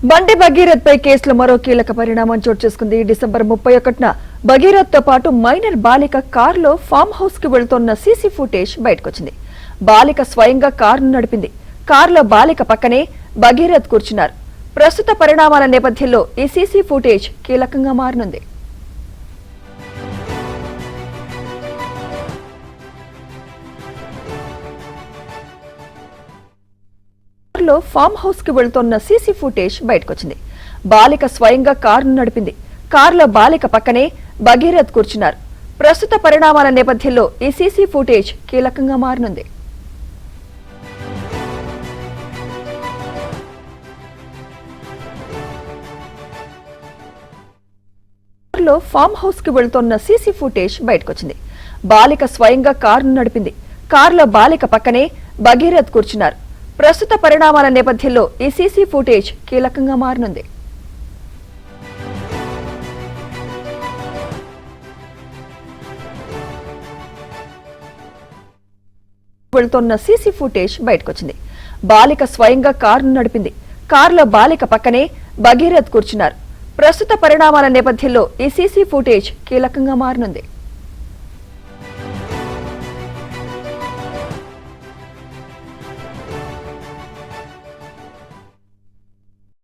బండి భగీరథ్ పై కేసులో మరో కీలక పరిణామం చోటు చేసుకుంది. డిసెంబర్ 31న భగీరథ్ తో పాటు మైనర్ బాలిక కారులో ఫామ్ హౌస్ కి వెళ్తున్న సీసీ ఫుటేజ్ బయటకొచ్చింది. బాలిక స్వయంగా కారును నడిపింది. కారులో బాలిక పక్కనే భగీరథ్ కూర్చున్నారు. ప్రస్తుత పరిణామాల నేపథ్యంలో ఈ సీసీ ఫుటేజ్ కీలకంగా మారనుంది. ఫామ్ హౌస్ కి వెళ్తున్న సీసీ ఫుటేజ్ బయటకొచ్చింది. బాలిక స్వయంగా కారును నడిపింది. కారులో బాలిక పక్కనే భగీరథ్ కూర్చున్నారు. ప్రస్తుత పరిణామాల నేపథ్యంలో ఈ సీసీ ఫుటేజ్ కీలకంగా మారనుంది. ఫామ్ హౌస్ కి వెళ్తున్న సీసీ ఫుటేజ్ బయటకొచ్చింది. బాలిక స్వయంగా కారును నడిపింది. కారులో బాలిక పక్కనే భగీరథ్ కూర్చున్నారు. ప్రస్తుత పరిణామాల నేపథ్యంలో ఈ సీసీ ఫుటేజ్ కీలకంగా మారనుంది. వెళ్తున్న సీసీ ఫుటేజ్ బయటకొచ్చింది. బాలిక స్వయంగా కారును నడిపింది. కారులో బాలిక పక్కనే భగీరథ్ కూర్చున్నారు. ప్రస్తుత పరిణామాల నేపథ్యంలో ఈ సీసీ ఫుటేజ్ కీలకంగా మారనుంది.